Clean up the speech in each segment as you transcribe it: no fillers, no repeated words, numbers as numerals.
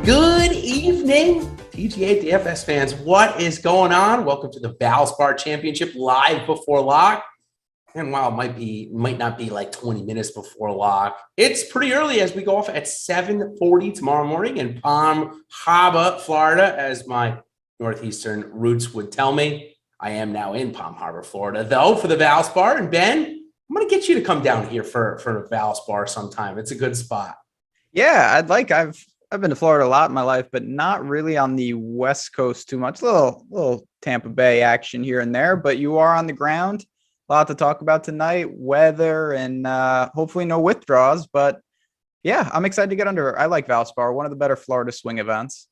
Good evening, PGA DFS fans. What is going on? Welcome to the Valspar Championship live before lock. And while it might not be like 20 minutes before lock, it's pretty early as we go off at 7:40 tomorrow morning in Palm Harbor, Florida, as my northeastern roots would tell me. I am now in Palm Harbor, Florida, though, for the Valspar. And Ben, I'm going to get you to come down here for Valspar sometime. It's a good spot. Yeah, I've been to Florida a lot in my life, but not really on the West Coast too much. Little Tampa Bay action here and there, but you are on the ground. A lot to talk about tonight, weather, and hopefully no withdrawals. But yeah, I'm excited to get under. I like Valspar, one of the better Florida swing events.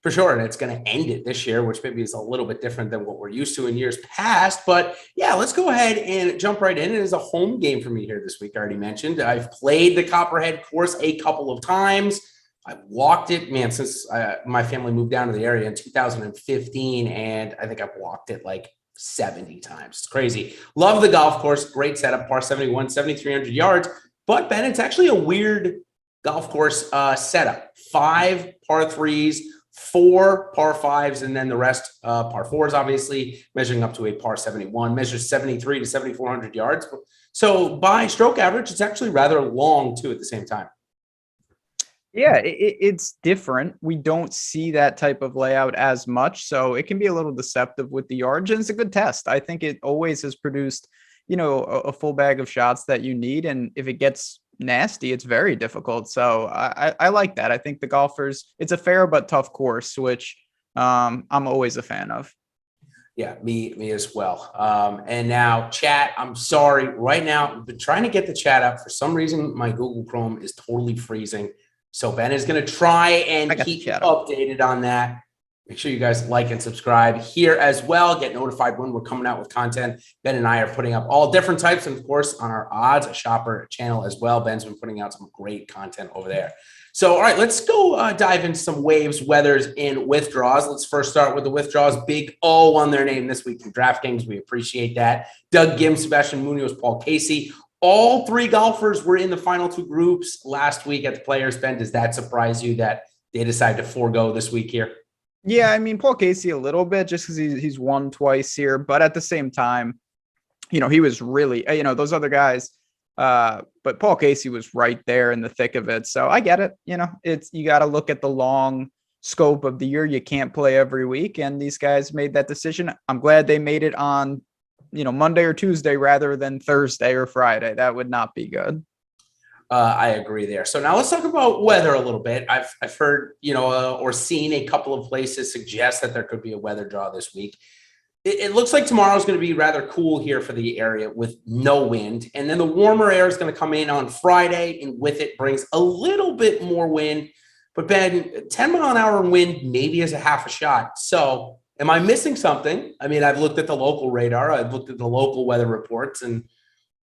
For sure, and it's going to end it this year, which maybe is a little bit different than what we're used to in years past. But yeah, let's go ahead and jump right in. It is a home game for me here this week. I already mentioned I've played the Copperhead course a couple of times. I walked it, man, since my family moved down to the area in 2015, and I think I've walked it like 70 times. It's crazy. Love the golf course. Great setup, par 71, 7,300 yards. But, Ben, it's actually a weird golf course setup. 5 par 3s, 4 par 5s, and then the rest par 4s, obviously, measuring up to a par 71, measures 73 to 7,400 yards. So by stroke average, it's actually rather long, too, at the same time. Yeah, it's different. We don't see that type of layout as much, so it can be a little deceptive with the yardage, and it's a good test. I think it always has produced, a full bag of shots that you need, and if it gets nasty, it's very difficult. So I like that. I think the golfers, it's a fair but tough course, which I'm always a fan of. Yeah, me as well. And now chat, I'm sorry. Right now, I've been trying to get the chat up. For some reason, my Google Chrome is totally freezing. So Ben is going to try and keep you updated on that. Make sure you guys like and subscribe here as well. Get notified when we're coming out with content. Ben and I are putting up all different types, and of course on our Odds Shopper channel as well. Ben's been putting out some great content over there. So, all right, let's go dive into some waves, weathers, and withdrawals. Let's first start with the withdrawals. Big O on their name this week from DraftKings. We appreciate that. Doug Gim, Sebastian Munoz, Paul Casey. All 3 golfers were in the final 2 groups last week at the Players' Ben. Does that surprise you that they decided to forego this week here? Yeah, I mean, Paul Casey a little bit just because he's won twice here. But at the same time, he was really, those other guys. But Paul Casey was right there in the thick of it. So I get it. You got to look at the long scope of the year. You can't play every week. And these guys made that decision. I'm glad they made it on Monday or Tuesday rather than Thursday or Friday. That would not be good. I agree there. So now let's talk about weather a little bit. I've heard, or seen a couple of places suggest that there could be a weather draw this week. It looks like tomorrow is going to be rather cool here for the area with no wind. And then the warmer air is going to come in on Friday, and with it brings a little bit more wind. But Ben, 10-mile-an-hour wind maybe is a half a shot. So am I missing something? I mean, I've looked at the local radar. I've looked at the local weather reports, and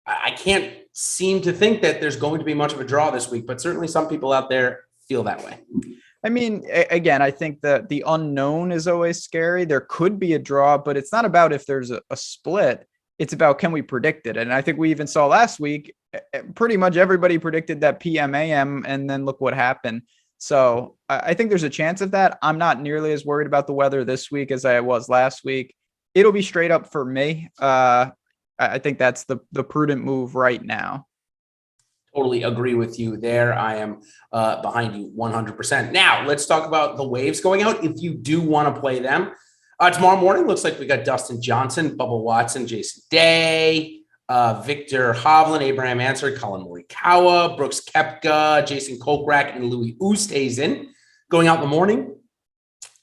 I can't seem to think that there's going to be much of a draw this week, but certainly some people out there feel that way. I mean, again, I think that the unknown is always scary. There could be a draw, but it's not about if there's a split. It's about, can we predict it? And I think we even saw last week, pretty much everybody predicted that PM AM, and then look what happened. So I think there's a chance of that. I'm not nearly as worried about the weather this week as I was last week. It'll be straight up for me. I think that's the prudent move right now. Totally agree with you there. I am behind you 100%. Now, let's talk about the waves going out. If you do want to play them, tomorrow morning, looks like we got Dustin Johnson, Bubba Watson, Jason Day, Victor Hovland, Abraham Answer, Colin Morikawa, Brooks Koepka, Jason Kokrak, and Louis Oosthuizen going out in the morning.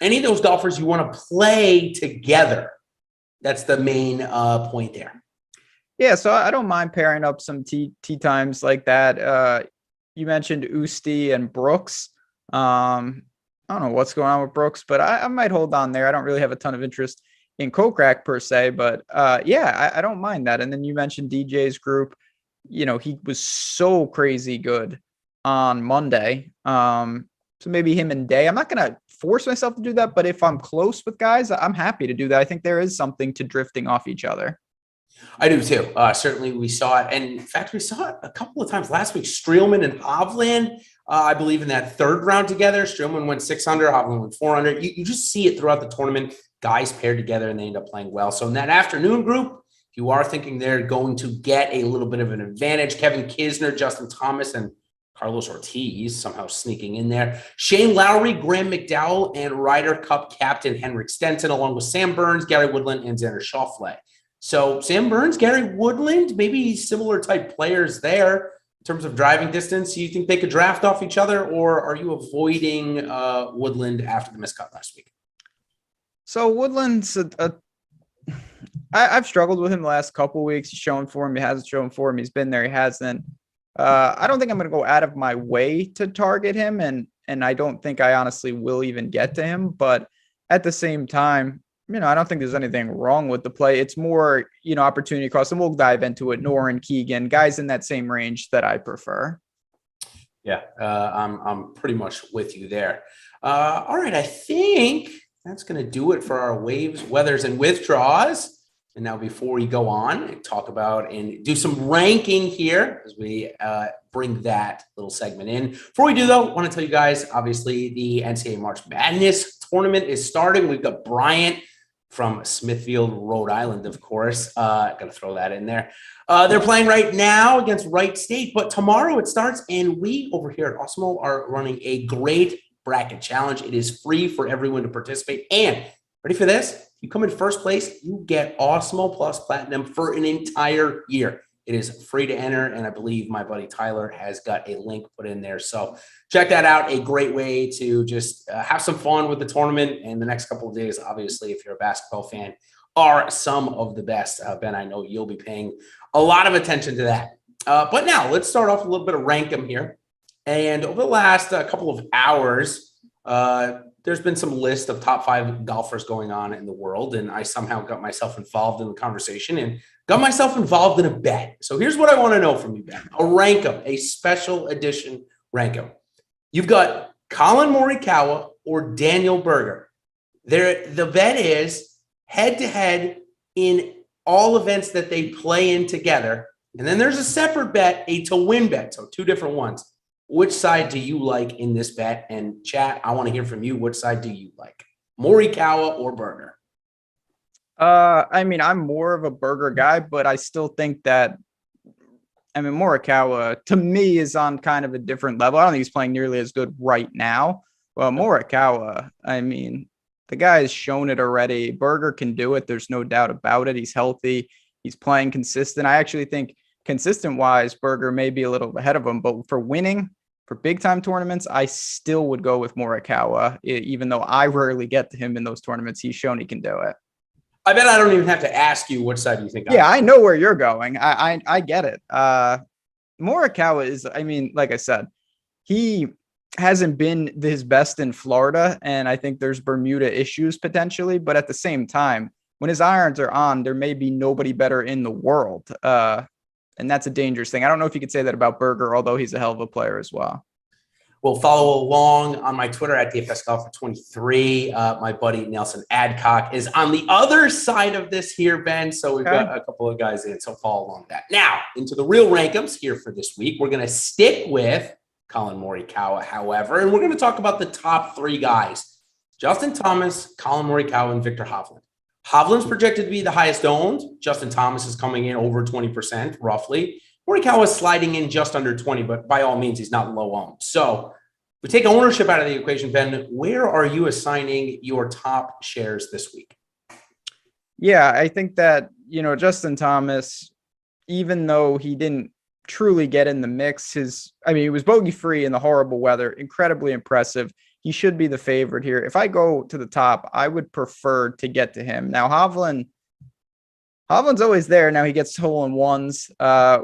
Any of those golfers you want to play together, that's the main point there. Yeah, so I don't mind pairing up some tee times like that. You mentioned Usti and Brooks. I don't know what's going on with Brooks, but I might hold on there. I don't really have a ton of interest in Kokrak per se, but yeah, I don't mind that. And then you mentioned DJ's group. He was so crazy good on Monday. So maybe him and Day. I'm not going to force myself to do that, but if I'm close with guys, I'm happy to do that. I think there is something to drifting off each other. I do too. Certainly we saw it. And in fact, we saw it a couple of times last week. Streelman and Hovland. I believe in that third round together. Strowman went 600, Hovland went 400. You just see it throughout the tournament. Guys paired together and they end up playing well. So in that afternoon group, if you are thinking they're going to get a little bit of an advantage, Kevin Kisner, Justin Thomas, and Carlos Ortiz somehow sneaking in there. Shane Lowry, Graham McDowell, and Ryder Cup captain Henrik Stenson, along with Sam Burns, Gary Woodland, and Xander Schauffele. So Sam Burns, Gary Woodland, maybe similar type players there in terms of driving distance. You think they could draft off each other, or are you avoiding Woodland after the miscut last week? So Woodland's I've struggled with him the last couple of weeks. He's shown form. He hasn't shown form. He's been there. He hasn't. I don't think I'm going to go out of my way to target him, and I don't think I honestly will even get to him. But at the same time, I don't think there's anything wrong with the play. It's more, opportunity cost, and we'll dive into it. Noren, Keegan, guys in that same range that I prefer. Yeah, I'm pretty much with you there. All right, I think that's going to do it for our waves, weathers, and withdraws. And now before we go on and talk about and do some ranking here as we bring that little segment in. Before we do, though, I want to tell you guys, obviously, the NCAA March Madness tournament is starting. We've got Bryant from Smithfield, Rhode Island, of course. Got to throw that in there. They're playing right now against Wright State, but tomorrow it starts, and we over here at Awesemo are running a great bracket challenge. It is free for everyone to participate. And ready for this? You come in first place, you get Awesemo Plus Platinum for an entire year. It is free to enter, and I believe my buddy Tyler has got a link put in there. So check that out. A great way to just have some fun with the tournament. And the next couple of days, obviously, if you're a basketball fan, are some of the best. Ben, I know you'll be paying a lot of attention to that. But now let's start off with a little bit of Rankum here. And over the last couple of hours, there's been some list of top 5 golfers going on in the world, and I somehow got myself involved in the conversation and got myself involved in a bet. So here's what I want to know from you, Ben. A Rankum, a special edition Rankum. You've got Colin Morikawa or Daniel Berger. The bet is head-to-head in all events that they play in together, and then there's a separate bet, a to-win bet, so 2 different ones. Which side do you like in this bet? And chat, I want to hear from you. Which side do you like? Morikawa or Berger? I'm more of a Berger guy, but I still think that, Morikawa to me is on kind of a different level. I don't think he's playing nearly as good right now. Well, Morikawa, the guy has shown it already. Berger can do it. There's no doubt about it. He's healthy. He's playing consistent. I actually think consistent wise, Berger may be a little ahead of him, but for winning, for big time tournaments, I still would go with Morikawa, even though I rarely get to him in those tournaments. He's shown he can do it. I bet I don't even have to ask you which side you think. Yeah, I know where you're going. I get it. Morikawa is, like I said, he hasn't been his best in Florida, and I think there's Bermuda issues potentially, but at the same time, when his irons are on, there may be nobody better in the world. And that's a dangerous thing. I don't know if you could say that about Berger, although he's a hell of a player as well. Well, follow along on my Twitter at DFS Golfer 23. My buddy Nelson Adcock is on the other side of this here, Ben. So we've got a couple of guys in. So follow along that. Now, into the real Rankums here for this week. We're going to stick with Colin Morikawa, however, and we're going to talk about the top 3 guys. Justin Thomas, Colin Morikawa, and Viktor Hovland. Hovland's projected to be the highest owned. Justin Thomas is coming in over 20%, roughly. Morikawa is sliding in just under 20, but by all means, he's not low owned. So we take ownership out of the equation, Ben. Where are you assigning your top shares this week? Yeah, I think that, Justin Thomas, even though he didn't truly get in the mix, he was bogey free in the horrible weather, incredibly impressive. He should be the favorite here. If I go to the top, I would prefer to get to him. Now, Hovland's always there. Now he gets hole-in-ones,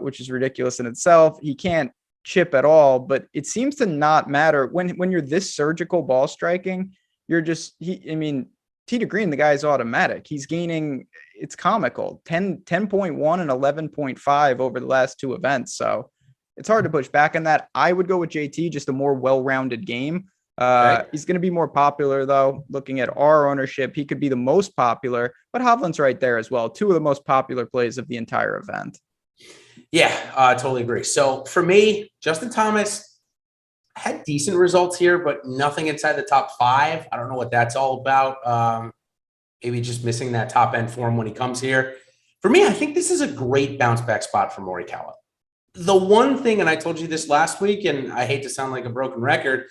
which is ridiculous in itself. He can't chip at all, but it seems to not matter. When you're this surgical ball striking, you're just, tee to green, the guy's automatic. He's gaining, it's comical, 10.1 and 11.5 over the last 2 events. So it's hard to push back on that. I would go with JT, just a more well-rounded game. He's going to be more popular, though. Looking at our ownership, he could be the most popular, but Hovland's right there as well. 2 of the most popular plays of the entire event. Yeah, I totally agree. So for me, Justin Thomas had decent results here, but nothing inside the top 5. I don't know what that's all about. Maybe just missing that top end form when he comes here. For me, I think this is a great bounce back spot for Morikawa. The one thing, and I told you this last week, and I hate to sound like a broken record,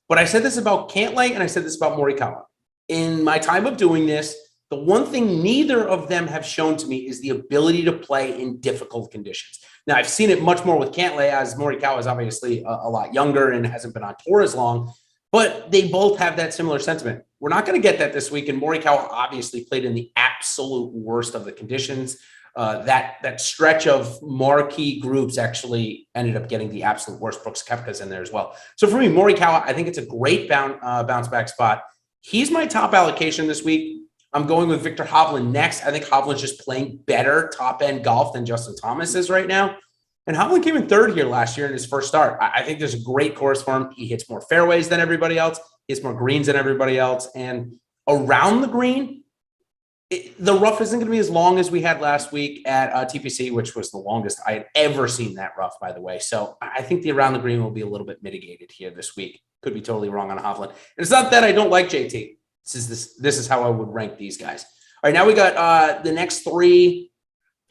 but I said this about Cantlay and I said this about Morikawa. In my time of doing this, the one thing neither of them have shown to me is the ability to play in difficult conditions. Now, I've seen it much more with Cantlay, as Morikawa is obviously a lot younger and hasn't been on tour as long, but they both have that similar sentiment. We're not going to get that this week, and Morikawa obviously played in the absolute worst of the conditions. That stretch of marquee groups actually ended up getting the absolute worst. Brooks Koepka's in there as well. So for me, Morikawa, I think it's a great bounce back spot. He's my top allocation this week. I'm going with Viktor Hovland next. I think Hovland's just playing better top-end golf than Justin Thomas is right now. And Hovland came in third here last year in his first start. I think there's a great course for him. He hits more fairways than everybody else. He hits more greens than everybody else. And around the green, the rough isn't going to be as long as we had last week at TPC, which was the longest I had ever seen that rough, by the way. So I think the around the green will be a little bit mitigated here this week. Could be totally wrong on Hovland. And it's not that I don't like JT. This is how I would rank these guys. All right, now we got the next 3.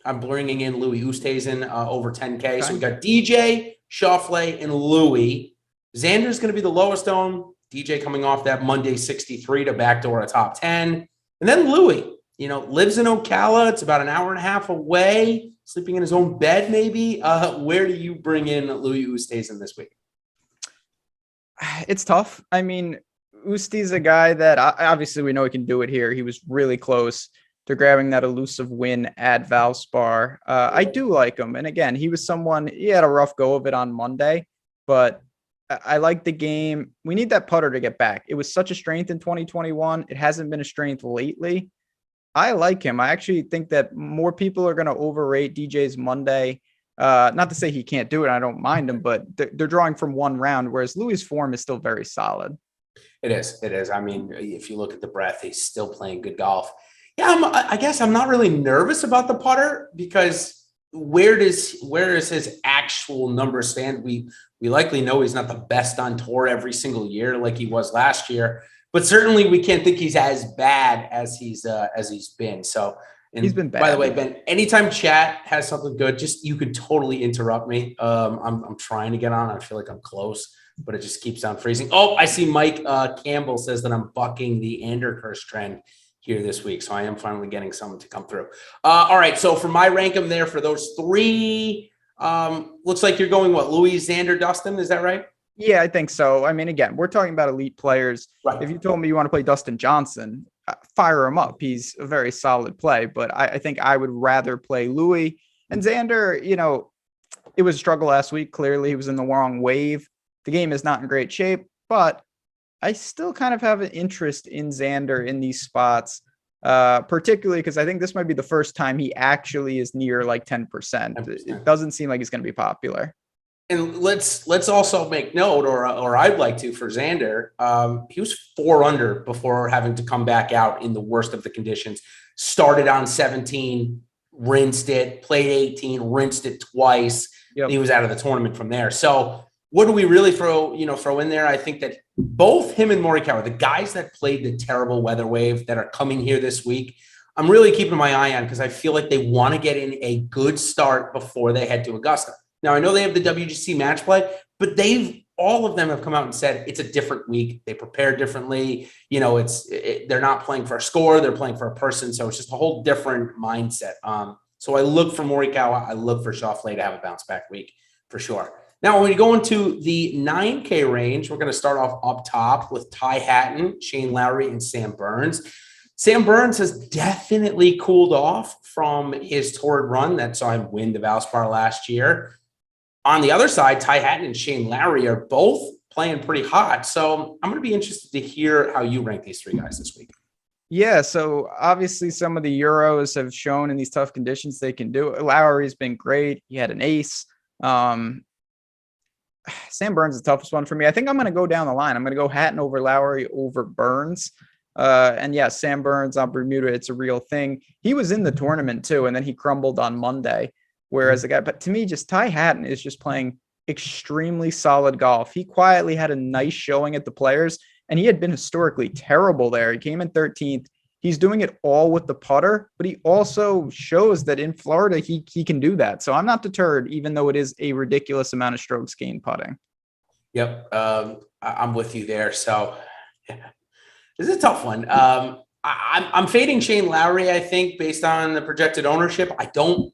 I'm bringing in Louis Oosthuizen over 10K. Okay. So we got DJ, Schauffele, and Louis. Xander's going to be the lowest owned. DJ coming off that Monday 63 to backdoor a top 10. And then Louis, lives in Ocala. It's about an hour and a half away, sleeping in his own bed maybe. Where do you bring in Louis Oosthuizen this week? It's tough. I mean, Usti's a guy that obviously we know he can do it here. He was really close to grabbing that elusive win at Valspar. I do like him. And again, he had a rough go of it on Monday, but I like the game. We need that putter to get back. It was such a strength in 2021. It hasn't been a strength lately. I like him. I actually think that more people are going to overrate DJ's Monday. Not to say he can't do it. I don't mind him, but they're drawing from one round, whereas Louis' form is still very solid. It is. I mean, if you look at the breadth, he's still playing good golf. Yeah, I guess I'm not really nervous about the putter because where does his actual number stand? We likely know he's not the best on tour every single year like he was last year, but certainly we can't think he's as bad as he's been. So he's been bad. By the way, Ben, anytime chat has something good, you could totally interrupt me. I'm trying to get on. I feel like I'm close, but it just keeps on freezing. Oh, I see Mike Campbell says that I'm bucking the Anderkirch trend here this week. So I am finally getting someone to come through. All right. So for my rank them there for those 3, looks like you're going Louis, Xander, Dustin. Is that right? Yeah, I think so. I mean, again, we're talking about elite players. Right. If you told me you want to play Dustin Johnson, fire him up. He's a very solid play, but I think I would rather play Louis and Xander. It was a struggle last week. Clearly he was in the wrong wave. The game is not in great shape, but I still kind of have an interest in Xander in these spots, particularly because I think this might be the first time he actually is near like 10%. It doesn't seem like he's going to be popular. And let's also make note, or I'd like to, for Xander. He was 4 under before having to come back out in the worst of the conditions. Started on 17, rinsed it, played 18, rinsed it twice. Yep. He was out of the tournament from there. So what do we really throw in there? I think that both him and Morikawa, the guys that played the terrible weather wave that are coming here this week, I'm really keeping my eye on because I feel like they want to get in a good start before they head to Augusta. Now, I know they have the WGC match play, but all of them have come out and said it's a different week. They prepare differently. They're not playing for a score. They're playing for a person. So it's just a whole different mindset. So I look for Morikawa. I look for Schauffele to have a bounce back week for sure. Now, when we go into the 9K range, we're going to start off up top with Ty Hatton, Shane Lowry, and Sam Burns. Sam Burns has definitely cooled off from his torrid run that saw him win the Valspar last year. On the other side, Ty Hatton and Shane Lowry are both playing pretty hot. So I'm going to be interested to hear how you rank these 3 guys this week. Yeah, so obviously some of the Euros have shown in these tough conditions they can do it. Lowry's been great. He had an ace. Sam Burns is the toughest one for me. I think I'm going to go down the line. I'm going to go Hatton over Lowry over Burns. And yeah, Sam Burns on Bermuda, it's a real thing. He was in the tournament too, and then he crumbled on Monday. Whereas but to me, just Ty Hatton is just playing extremely solid golf. He quietly had a nice showing at the Players, and he had been historically terrible there. He came in 13th. He's doing it all with the putter, but he also shows that in Florida, he can do that. So I'm not deterred, even though it is a ridiculous amount of strokes gained putting. Yep. I'm with you there. So yeah, this is a tough one. I'm fading Shane Lowry, I think, based on the projected ownership. I don't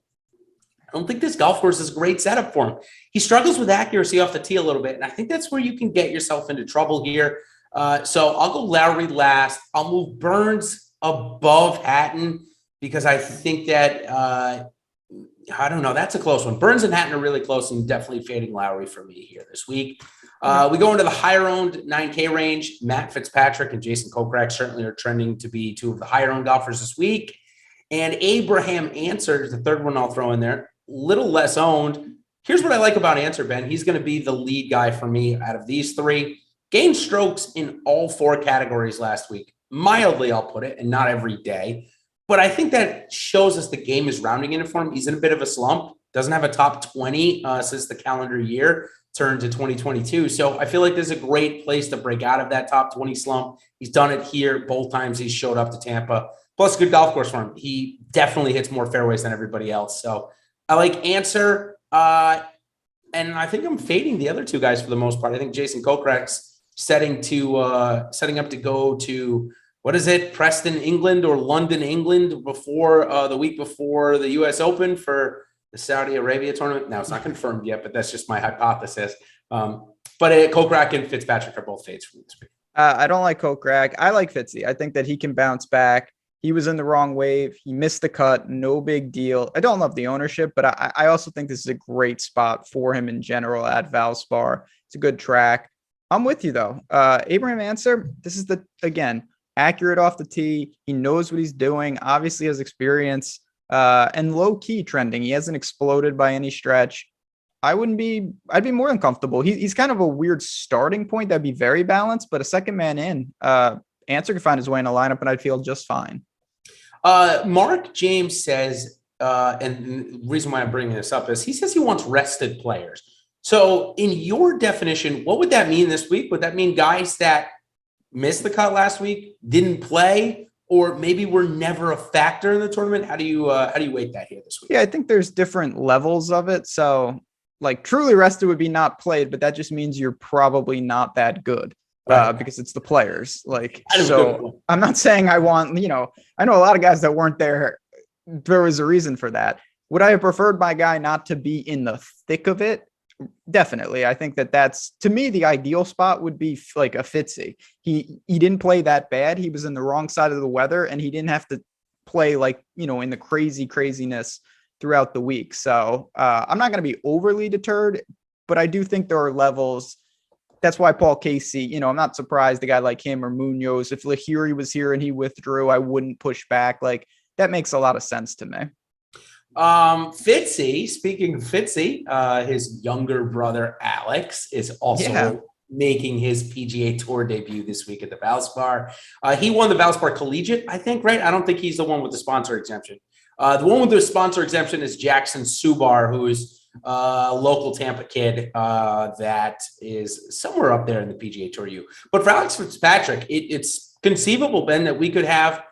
think this golf course is a great setup for him. He struggles with accuracy off the tee a little bit, and I think that's where you can get yourself into trouble here. So I'll go Lowry last. I'll move Burns above Hatton because I think that I don't know. That's a close one. Burns and Hatton are really close, and definitely fading Lowry for me here this week. We go into the higher owned 9K range. Matt Fitzpatrick and Jason Kokrak certainly are trending to be two of the higher owned golfers this week. And Abraham Answer is the third one I'll throw in there. Little less owned. Here's what I like about Answer, Ben. He's going to be the lead guy for me out of these three. Gained strokes in all four categories last week. Mildly, I'll put it, and not every day. But I think that shows us the game is rounding into for him. He's in a bit of a slump. Doesn't have a top 20 since the calendar year turned to 2022. So I feel like this is a great place to break out of that top 20 slump. He's done it here both times he's showed up to Tampa. Plus, good golf course for him. He definitely hits more fairways than everybody else. So I like Answer. And I think I'm fading the other two guys for the most part. I think Jason Kokrak's setting up to go to, what is it, Preston, England or London, England before the week before the US Open for the Saudi Arabia tournament. Now, it's not confirmed yet, but that's just my hypothesis. But Kokrak and Fitzpatrick are both fades for me this week. I don't like Kokrak. I like Fitzy. I think that he can bounce back. He was in the wrong wave. He missed the cut. No big deal. I don't love the ownership, but I also think this is a great spot for him in general at Valspar. It's a good track. I'm with you, though. Abraham Answer, this is again, accurate off the tee. He knows what he's doing, obviously has experience, and low-key trending. He hasn't exploded by any stretch. I'd be more than comfortable. He's kind of a weird starting point that'd be very balanced, but a second man in, Answer could find his way in a lineup, and I'd feel just fine. Mark James says, and the reason why I'm bringing this up is he says he wants rested players. So in your definition, what would that mean this week? Would that mean guys that missed the cut last week, didn't play, or maybe were never a factor in the tournament? How do you weight that here this week? Yeah, I think there's different levels of it. So like truly rested would be not played, but that just means you're probably not that good. Because it's the Players. Like, so I'm not saying I want, I know a lot of guys that weren't there. There was a reason for that. Would I have preferred my guy not to be in the thick of it? Definitely. I think that's, to me, the ideal spot would be like a Fitzy. He didn't play that bad. He was in the wrong side of the weather, and he didn't have to play like, in the craziness throughout the week. So I'm not going to be overly deterred, but I do think there are levels. That's why Paul Casey, I'm not surprised a guy like him or Munoz, if Lahiri was here and he withdrew, I wouldn't push back. Like, that makes a lot of sense to me. Fitzy, speaking of Fitzy, his younger brother, Alex, is also making his PGA Tour debut this week at the Valspar. He won the Valspar Collegiate, I think, right? I don't think he's the one with the sponsor exemption. The one with the sponsor exemption is Jackson Subar, who is a local Tampa kid that is somewhere up there in the PGA Tour U. But for Alex Fitzpatrick, it's conceivable, Ben, that we could have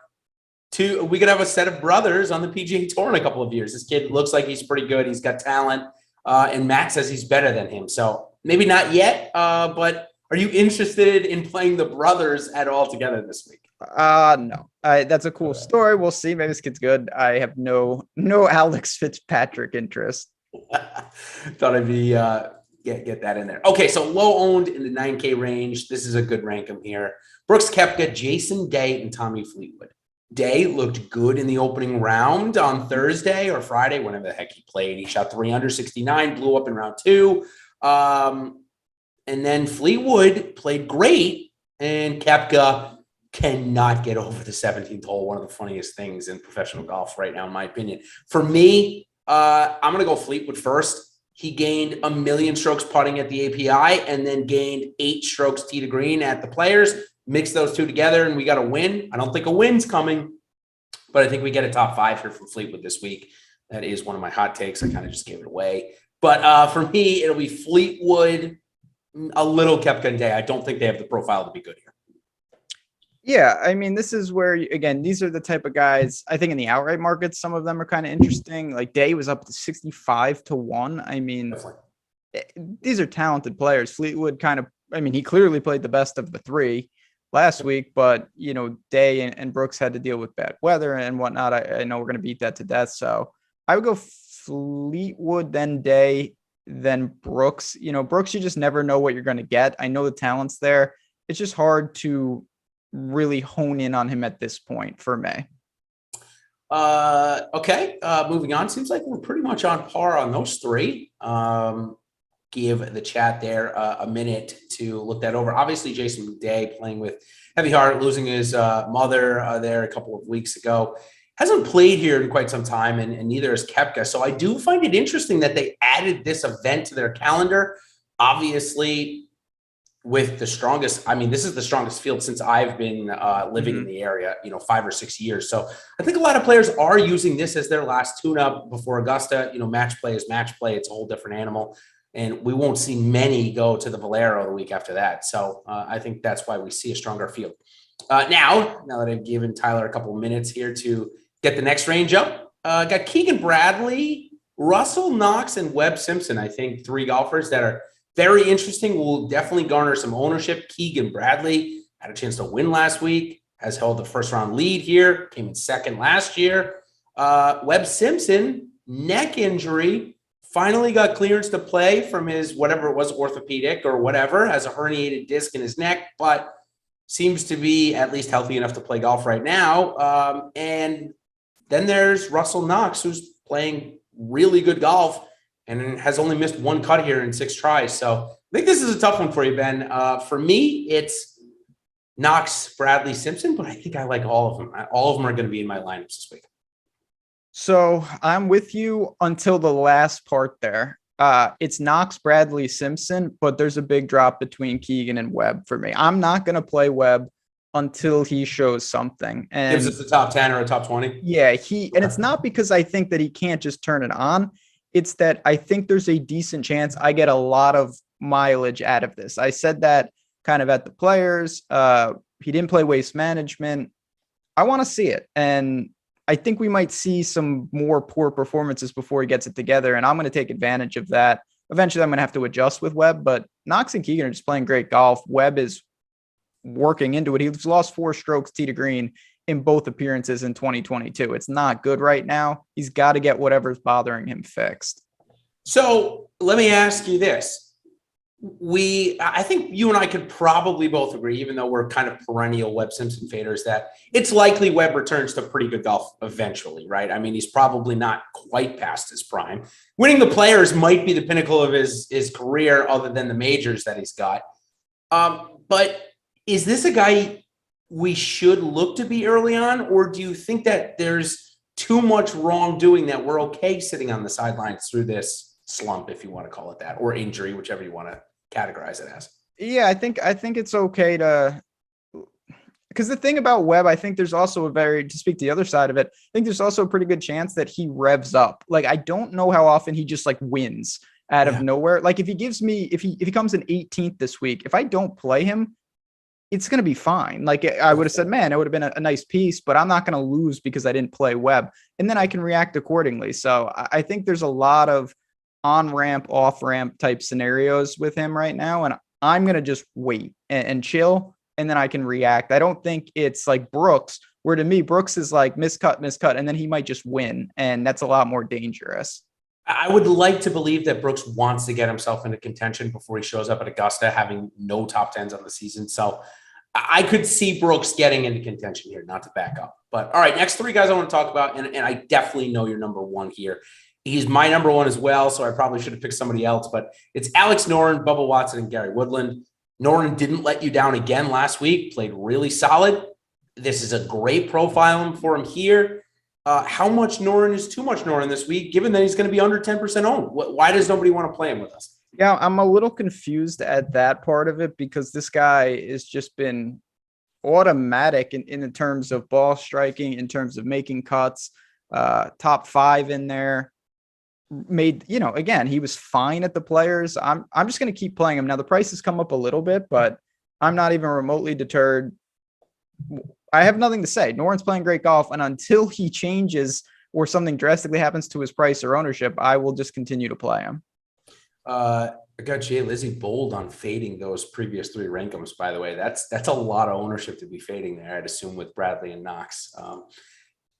a set of brothers on the PGA Tour in a couple of years. This kid looks like he's pretty good. He's got talent, and Matt says he's better than him. So maybe not yet, but are you interested in playing the brothers at all together this week? No. That's a cool story. We'll see. Maybe this kid's good. I have no Alex Fitzpatrick interest. Thought I'd be get that in there. Okay, so low owned in the 9K range. This is a good rank 'em here. Brooks Koepka, Jason Day, and Tommy Fleetwood. Day looked good in the opening round on Thursday or Friday, whenever the heck he played. He shot 3 under 69, blew up in round 2. And then Fleetwood played great, and Koepka cannot get over the 17th hole. One of the funniest things in professional golf right now, in my opinion. For me, I'm going to go Fleetwood first. He gained 1 million strokes putting at the API and then gained 8 strokes tee to green at the Players. Mix those two together and we got a win. I don't think a win's coming, but I think we get a top 5 here from Fleetwood this week. That is one of my hot takes. I kind of just gave it away. But for me, it'll be Fleetwood, a little Koepka and Day. I don't think they have the profile to be good here. Yeah, I mean, this is where, again, these are the type of guys, I think in the outright markets, some of them are kind of interesting. Like Day was up to 65-1. I mean, these are talented players. Fleetwood he clearly played the best of the three last week, but, Day and Brooks had to deal with bad weather and whatnot. I know we're going to beat that to death. So I would go Fleetwood, then Day, then Brooks. Brooks, you just never know what you're going to get. I know the talent's there. It's just hard to really hone in on him at this point for me. Okay. Moving on. Seems like we're pretty much on par on those three. Give the chat there a minute to look that over. Obviously, Jason Day playing with heavy heart, losing his mother there a couple of weeks ago. Hasn't played here in quite some time, and neither has Koepka. So I do find it interesting that they added this event to their calendar. Obviously, with the strongest, this is the strongest field since I've been living in the area, 5 or 6 years. So I think a lot of players are using this as their last tune-up before Augusta. Match play is match play. It's a whole different animal. And we won't see many go to the Valero the week after that. So I think that's why we see a stronger field. Now that I've given Tyler a couple of minutes here to get the next range up, got Keegan Bradley, Russell, Knox, and Webb Simpson. I think 3 golfers that are very interesting. Will definitely garner some ownership. Keegan Bradley had a chance to win last week, has held the first round lead here, came in second last year. Webb Simpson, neck injury, finally got clearance to play from his whatever it was, orthopedic or whatever, has a herniated disc in his neck, but seems to be at least healthy enough to play golf right now. And then there's Russell Knox, who's playing really good golf and has only missed 1 cut here in 6 tries. So I think this is a tough one for you, Ben. For me, it's Knox, Bradley, Simpson, but I think I like all of them. All of them are going to be in my lineups this week. So I'm with you until the last part there. It's Knox, Bradley, Simpson, but there's a big drop between Keegan and Webb for me. I'm not going to play Webb until he shows something. And gives us the top 10 or a top 20. Yeah, and it's not because I think that he can't just turn it on. It's that I think there's a decent chance I get a lot of mileage out of this. I said that kind of at the Players. He didn't play Waste Management. I want to see it. And I think we might see some more poor performances before he gets it together. And I'm going to take advantage of that. Eventually, I'm going to have to adjust with Webb. But Knox and Keegan are just playing great golf. Webb is working into it. He's lost 4 strokes tee to green in both appearances in 2022. It's not good right now. He's got to get whatever's bothering him fixed. So let me ask you this. I think you and I could probably both agree, even though we're kind of perennial Webb Simpson faders, that it's likely Webb returns to pretty good golf eventually, right? He's probably not quite past his prime. Winning the Players might be the pinnacle of his career other than the majors that he's got. But is this a guy we should look to be early on, or do you think that there's too much wrongdoing that we're okay sitting on the sidelines through this slump, if you want to call it that, or injury, whichever you want to categorize it as? Yeah, I think it's okay to, because the thing about Webb, I think there's also to speak to the other side of it, I think there's also a pretty good chance that he revs up. Like, I don't know how often he just wins out of nowhere. Like if he comes in 18th this week, if I don't play him, it's going to be fine. Like I would have said, man, it would have been a nice piece, but I'm not going to lose because I didn't play Webb, and then I can react accordingly. So I think there's a lot of on-ramp, off-ramp type scenarios with him right now. And I'm going to just wait and chill, and then I can react. I don't think it's like Brooks, where to me, Brooks is like miscut, and then he might just win. And that's a lot more dangerous. I would like to believe that Brooks wants to get himself into contention before he shows up at Augusta, having no top 10s on the season. So I could see Brooks getting into contention here, not to back up. But all right, next 3 guys I want to talk about, and I definitely know you're number 1 here. He's my number 1 as well, so I probably should have picked somebody else, but it's Alex Noren, Bubba Watson, and Gary Woodland. Noren didn't let you down again last week, played really solid. This is a great profile for him here. How much Noren is too much Noren this week, given that he's going to be under 10% owned? Why does nobody want to play him with us? Yeah, I'm a little confused at that part of it, because this guy has just been automatic in terms of ball striking, in terms of making cuts, top 5 in there. made, again, he was fine at the Players. I'm just going to keep playing him. Now the price has come up a little bit, but I'm not even remotely deterred. I have nothing to say. Noren's playing great golf, and until he changes or something drastically happens to his price or ownership, I will just continue to play him. I got Jay Lizzie bold on fading those previous 3 rankums, by the way. That's a lot of ownership to be fading there, I'd assume, with Bradley and Knox.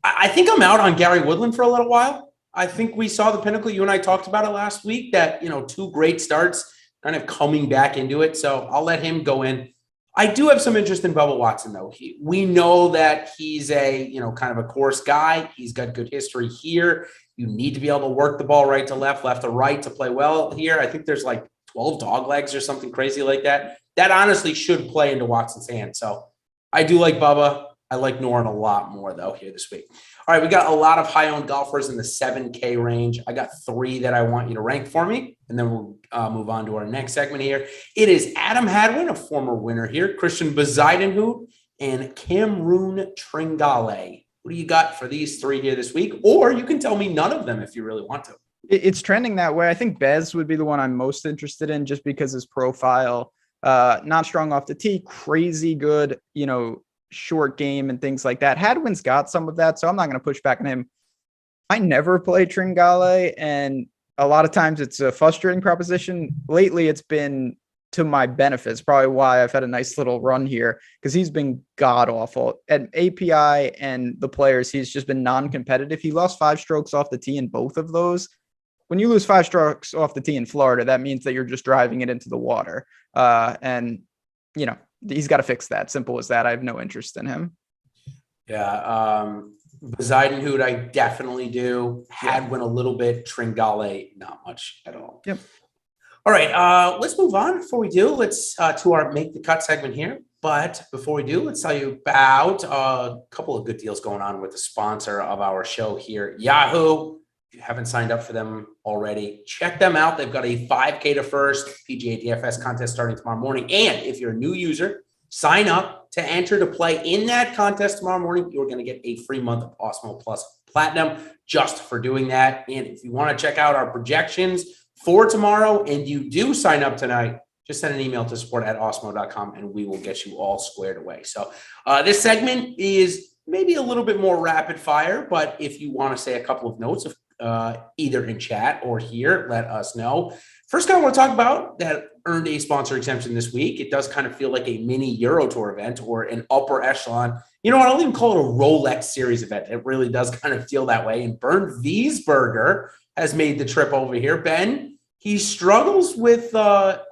I think I'm out on Gary Woodland for a little while. I think we saw the pinnacle. You and I talked about it last week that, 2 great starts kind of coming back into it. So I'll let him go in. I do have some interest in Bubba Watson, though. We know that he's a, kind of a course guy. He's got good history here. You need to be able to work the ball right to left to right to play well here. I think there's like 12 dog legs or something crazy like that. That honestly should play into Watson's hand. So I do like Bubba. I like Noren a lot more, though, here this week. All right, we got a lot of high-owned golfers in the 7K range. I got 3 that I want you to rank for me, and then we'll move on to our next segment here. It is Adam Hadwin, a former winner here, Christian Bezuidenhout, and Cameron Tringale. What do you got for these 3 here this week? Or you can tell me none of them if you really want to. It's trending that way. I think Bez would be the one I'm most interested in just because his profile, not strong off the tee, crazy good, short game and things like that. Hadwin's got some of that, so I'm not going to push back on him. I never play Tringale, and a lot of times it's a frustrating proposition. Lately, it's been to my benefit. It's probably why I've had a nice little run here, because he's been god-awful. At API and the Players, he's just been non-competitive. He lost 5 strokes off the tee in both of those. When you lose 5 strokes off the tee in Florida, that means that you're just driving it into the water. He's got to fix that. Simple as that. I have no interest in him. Yeah. Bezuidenhout, I definitely do. Hadwin a little bit. Tringale, not much at all. Yep. All right. Let's move on. Before we do, let's to our Make the Cut segment here. But before we do, let's tell you about a couple of good deals going on with the sponsor of our show here, Yahoo. If you haven't signed up for them already, check them out. They've got a 5K to first PGA DFS contest starting tomorrow morning. And if you're a new user, sign up to enter to play in that contest tomorrow morning. You're going to get a free month of Awesemo Plus Platinum just for doing that. And if you want to check out our projections for tomorrow and you do sign up tonight, just send an email to support@awesemo.com and we will get you all squared away. So this segment is maybe a little bit more rapid fire, but if you want to say a couple of notes of either in chat or here, let us know. First guy I want to talk about that earned a sponsor exemption this week. It does kind of feel like a mini Euro Tour event or an upper echelon. You know what? I'll even call it a Rolex Series event. It really does kind of feel that way. And Bernd Wiesberger has made the trip over here. Ben, he struggles with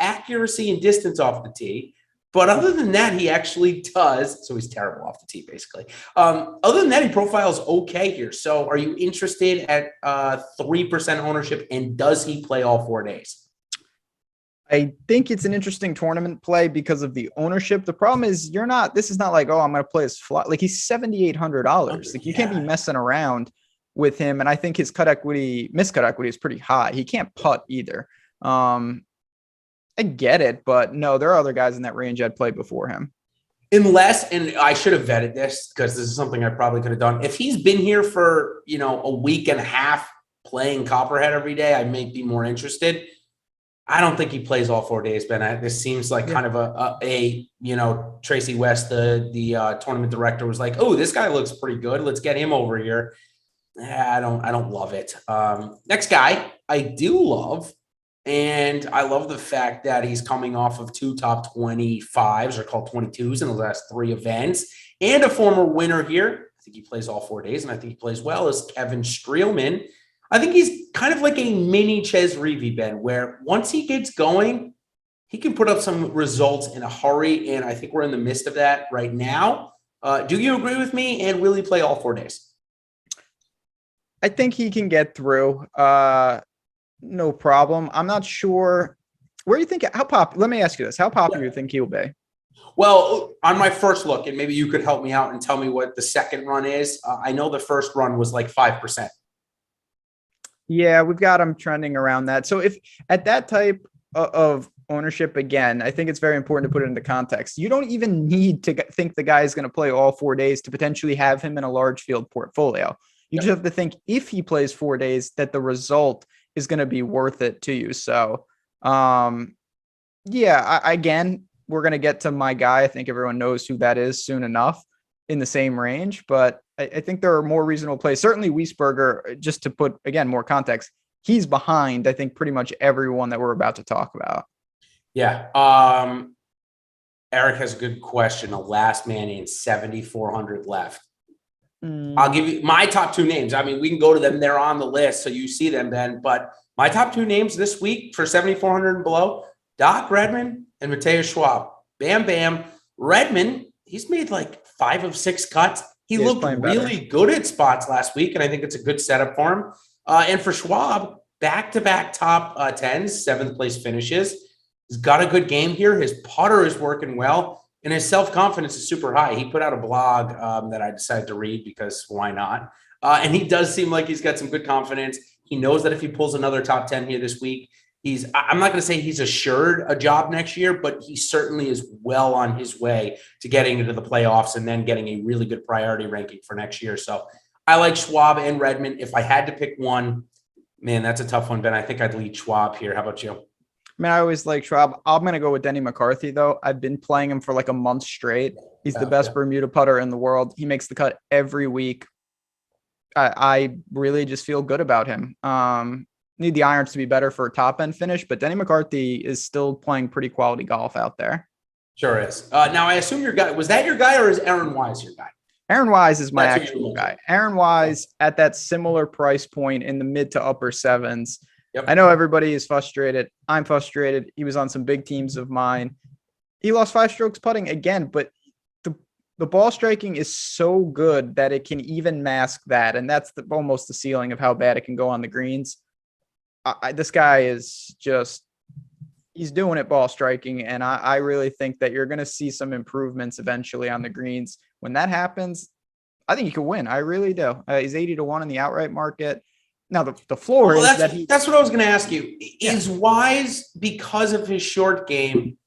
accuracy and distance off the tee. But other than that, he actually does. So he's terrible off the tee, basically. Other than that, he profiles okay here. So are you interested at 3% ownership, and does he play all 4 days? I think it's an interesting tournament play because of the ownership. The problem is this is not like, oh, I'm going to play his flat. Like, he's $7,800. Like, you can't be messing around with him. And I think his miscut equity is pretty high. He can't putt either. I get it, but no, there are other guys in that range I'd play before him. Unless, and I should have vetted this because this is something I probably could have done. If he's been here for, a week and a half playing Copperhead every day, I may be more interested. I don't think he plays all 4 days, Ben. This seems like kind of a Tracy West, the tournament director, was like, oh, this guy looks pretty good. Let's get him over here. I don't love it. Next guy I do love. And I love the fact that he's coming off of 2 top 25s, or called 22s, in the last 3 events, and a former winner here. I think he plays all 4 days, and I think he plays well, is Kevin Streelman. I think he's kind of like a mini Ches Reavie, Ben, where once he gets going, he can put up some results in a hurry, and I think we're in the midst of that right now. Do you agree with me, and will he play all 4 days? I think he can get through. No problem. I'm not sure. Where do you think, let me ask you this. How popular do you think he'll be? Well, on my first look, and maybe you could help me out and tell me what the second run is. I know the first run was like 5%. Yeah, we've got him trending around that. So if at that type of ownership, again, I think it's very important to put it into context. You don't even need to think the guy is going to play all 4 days to potentially have him in a large field portfolio. You just have to think, if he plays 4 days, that the result is going to be worth it to you. So, again, we're going to get to my guy. I think everyone knows who that is soon enough in the same range, but I think there are more reasonable plays. Certainly Wiesberger, just to put, again, more context, he's behind, I think, pretty much everyone that we're about to talk about. Yeah. Eric has a good question. A last man in 7,400 left. I'll give you my top two names. I mean, we can go to them. They're on the list, so you see them, Ben. But my top two names this week for 7,400 and below, Doc Redman and Mateus Schwab. Bam, bam. Redman, he's made like 5 of 6 cuts. He looked really good at spots last week, and I think it's a good setup for him. And for Schwab, back-to-back top 10s, 7th place finishes. He's got a good game here. His putter is working well, and his self-confidence is super high. He put out a blog that I decided to read because why not? And he does seem like he's got some good confidence. He knows that if he pulls another top 10 here this week, I'm not going to say he's assured a job next year, but he certainly is well on his way to getting into the playoffs and then getting a really good priority ranking for next year. So I like Schwab and Redmond. If I had to pick one, man, that's a tough one, Ben. I think I'd lead Schwab here. How about you? I mean, I always like Schwab. I'm going to go with Denny McCarthy, though. I've been playing him for like a month straight. He's the best Bermuda putter in the world. He makes the cut every week. I really just feel good about him. Need the irons to be better for a top end finish, but Denny McCarthy is still playing pretty quality golf out there. Sure is. Now, I assume your guy, was that your guy or is Aaron Wise your guy? Aaron Wise is my actual guy. Aaron Wise at that similar price point in the mid to upper 7s. Yep. I know everybody is frustrated. I'm frustrated. He was on some big teams of mine. He lost 5 strokes putting again, but the ball striking is so good that it can even mask that. And that's almost the ceiling of how bad it can go on the greens. This guy is just, he's doing it ball striking. And I really think that you're going to see some improvements eventually on the greens. When that happens, I think he could win. I really do. He's 80-1 in the outright market. Now the floor is that's what I was going to ask you. Is Wise, because of his short game,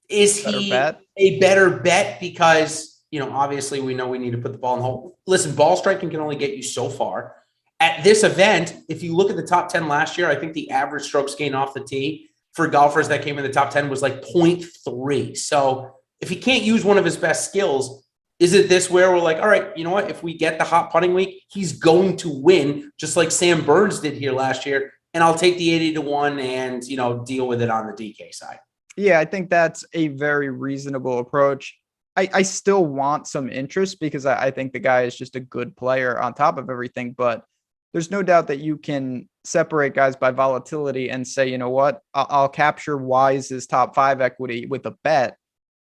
is he a better bet? Because, obviously we know we need to put the ball in the hole. Listen, ball striking can only get you so far. At this event, if you look at the top 10 last year, I think the average strokes gained off the tee for golfers that came in the top 10 was like 0.3. So if he can't use one of his best skills, is it this where we're like, all right, you know what? If we get the hot putting week, he's going to win, just like Sam Burns did here last year. And I'll take the 80-1 and, deal with it on the DK side. Yeah, I think that's a very reasonable approach. I still want some interest because I think the guy is just a good player on top of everything. But there's no doubt that you can separate guys by volatility and say, you know what, I'll capture Wise's top 5 equity with a bet.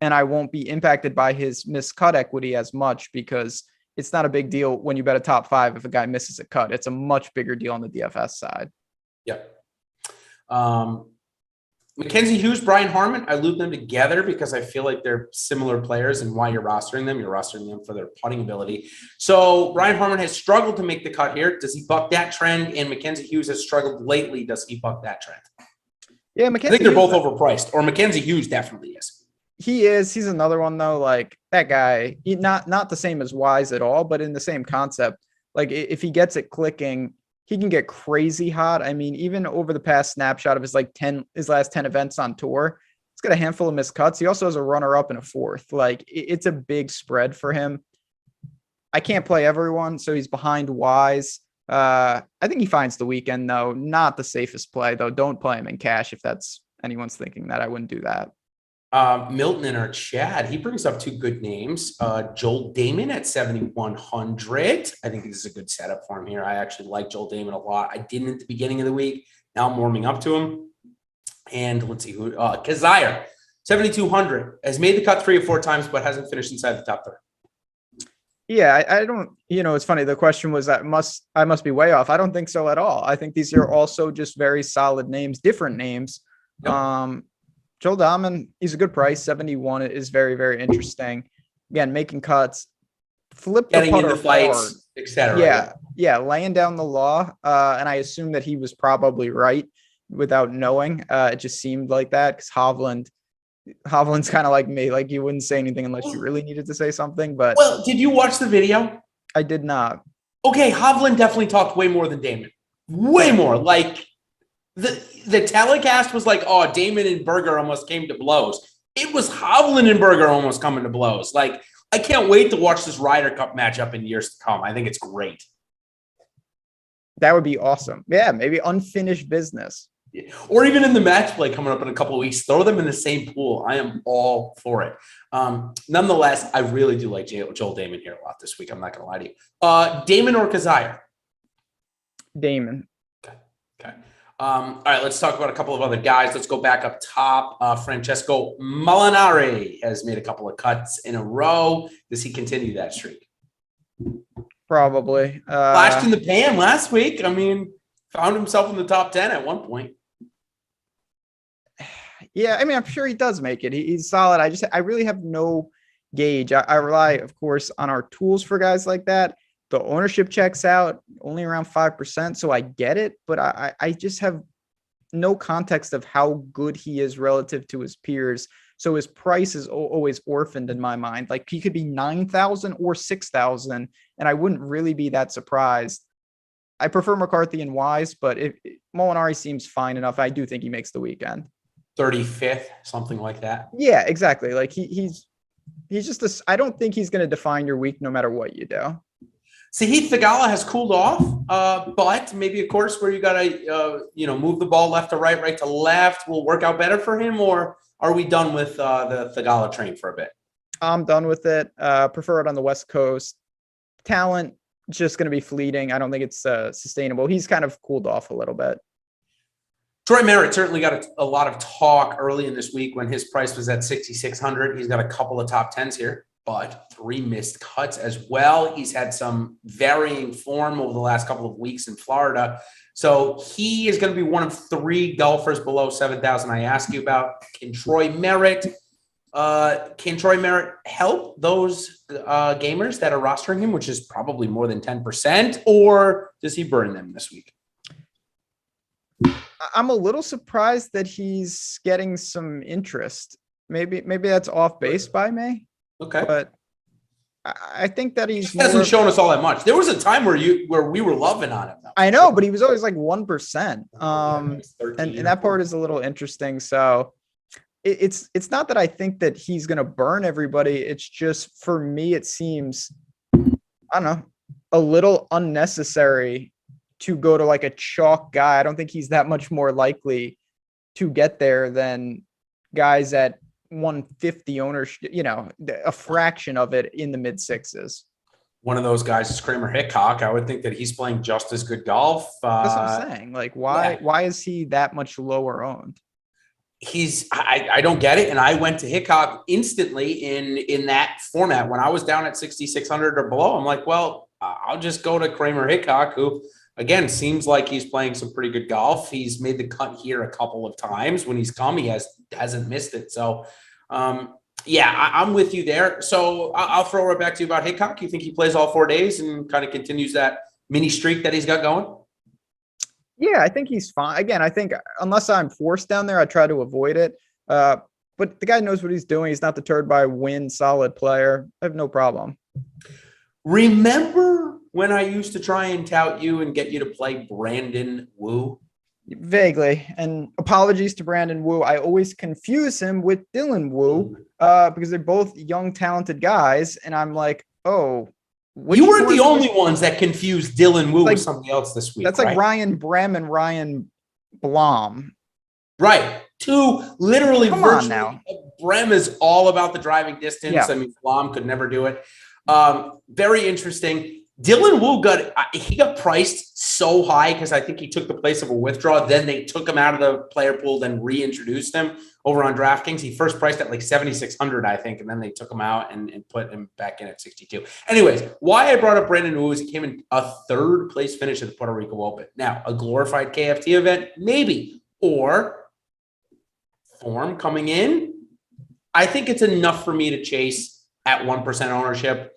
And I won't be impacted by his miscut equity as much because it's not a big deal when you bet a top 5 if a guy misses a cut. It's a much bigger deal on the DFS side. Yep. Mackenzie Hughes, Brian Harman, I loop them together because I feel like they're similar players and why you're rostering them. You're rostering them for their putting ability. So Brian Harman has struggled to make the cut here. Does he buck that trend? And Mackenzie Hughes has struggled lately. Does he buck that trend? Yeah, Mackenzie I think they're both overpriced, or Mackenzie Hughes definitely is. He is. He's another one though. Like that guy, not the same as Wise at all, but in the same concept. Like if he gets it clicking, he can get crazy hot. I mean, even over the past snapshot of his last 10 events on tour, he's got a handful of missed cuts. He also has a runner up and a 4th. Like it's a big spread for him. I can't play everyone, so he's behind Wise. I think he finds the weekend though. Not the safest play though. Don't play him in cash if that's anyone's thinking that. I wouldn't do that. Milton in our chat, he brings up 2 good names. Joel Damon at 7,100. I think this is a good setup for him here. I actually like Joel Damon a lot. I didn't at the beginning of the week. Now I'm warming up to him. And let's see who, Kazire, 7,200, has made the cut 3 or 4 times, but hasn't finished inside the top 3. Yeah, I don't, it's funny. The question was I must be way off. I don't think so at all. I think these are also just very solid names, different names. Yep. Joel Dahman, he's a good price. 71 is very, very interesting. Again, making cuts, flip the putter fights, etc. Yeah, laying down the law. And I assume that he was probably right without knowing. It just seemed like that because Hovland's kind of like me. Like you wouldn't say anything unless you really needed to say something. But well, did you watch the video? I did not. Okay, Hovland definitely talked way more than Damon. Way more. Like the telecast was like, oh, Damon and Berger almost came to blows. It was Hovland and Berger almost coming to blows. Like, I can't wait to watch this Ryder Cup matchup in years to come. I think it's great. That would be awesome. Yeah, maybe unfinished business. Or even in the match play coming up in a couple of weeks, throw them in the same pool. I am all for it. Nonetheless, I really do like Joel Damon here a lot this week. I'm not going to lie to you. Damon or Kazire? Damon. Okay. All right, let's talk about a couple of other guys. Let's go back up top. Francesco Molinari has made a couple of cuts in a row. Does he continue that streak? Probably. Flashed in the pan last week. I mean, found himself in the top 10 at one point. Yeah, I mean, I'm sure he does make it. He's solid. I really have no gauge. I rely, of course, on our tools for guys like that. The ownership checks out only around 5%, so I get it, but I just have no context of how good he is relative to his peers. So his price is always orphaned in my mind. Like, he could be 9,000 or 6,000, and I wouldn't really be that surprised. I prefer McCarthy and Wise, but if Molinari seems fine enough, I do think he makes the weekend. 35th, something like that. Yeah, exactly. Like he's just this. I don't think he's going to define your week no matter what you do. Sahith Theegala has cooled off, but maybe a course where you got to, move the ball left to right, right to left will work out better for him, or are we done with the Theegala train for a bit? I'm done with it. Prefer it on the West Coast. Talent, just going to be fleeting. I don't think it's sustainable. He's kind of cooled off a little bit. Troy Merritt certainly got a lot of talk early in this week when his price was at 6,600. He's got a couple of top 10s here, but 3 missed cuts as well. He's had some varying form over the last couple of weeks in Florida. So he is going to be one of 3 golfers below 7,000 I ask you about. Can Troy Merritt help those gamers that are rostering him, which is probably more than 10%, or does he burn them this week? I'm a little surprised that he's getting some interest. Maybe that's off base by me. Okay, but I think that he hasn't shown us all that much. There was a time where we were loving on him. Though. I know, but he was always like 1%. And that part is a little interesting. So it's not that I think that he's going to burn everybody. It's just, for me, it seems, I don't know, a little unnecessary to go to like a chalk guy. I don't think he's that much more likely to get there than guys at 150 ownership, a fraction of it in the mid 6s. One of those guys is Kramer Hickok. I would think that he's playing just as good golf. That's what I'm saying. Like, why is he that much lower owned? I don't get it. And I went to Hickok instantly in that format. When I was down at 6,600 or below, I'm like, well, I'll just go to Kramer Hickok, who, again, seems like he's playing some pretty good golf. He's made the cut here a couple of times. When he's come, he hasn't missed it. So, I'm with you there. So I'll throw it back to you about Hickok. You think he plays all 4 days and kind of continues that mini streak that he's got going? Yeah, I think he's fine. Again, I think unless I'm forced down there, I try to avoid it. But the guy knows what he's doing. He's not deterred by a solid player. I have no problem. Remember when I used to try and tout you and get you to play Brandon Wu? Vaguely. And apologies to Brandon Wu. I always confuse him with Dylan Wu because they're both young, talented guys. And I'm like, oh. You weren't the only ones that confused Dylan Wu with something else this week. That's like Ryan Brehm and Ryan Blom. Right. Two literally Come on now. Brehm is all about the driving distance. Yeah. I mean, Blom could never do it. Very interesting. Dylan Wu got priced so high because I think he took the place of a withdrawal. Then they took him out of the player pool, then reintroduced him over on DraftKings. He first priced at like 7,600, I think, and then they took him out and put him back in at 62. Anyways, why I brought up Brandon Wu is he came in a 3rd place finish at the Puerto Rico Open. Now, a glorified KFT event, maybe, or form coming in. I think it's enough for me to chase at 1% ownership.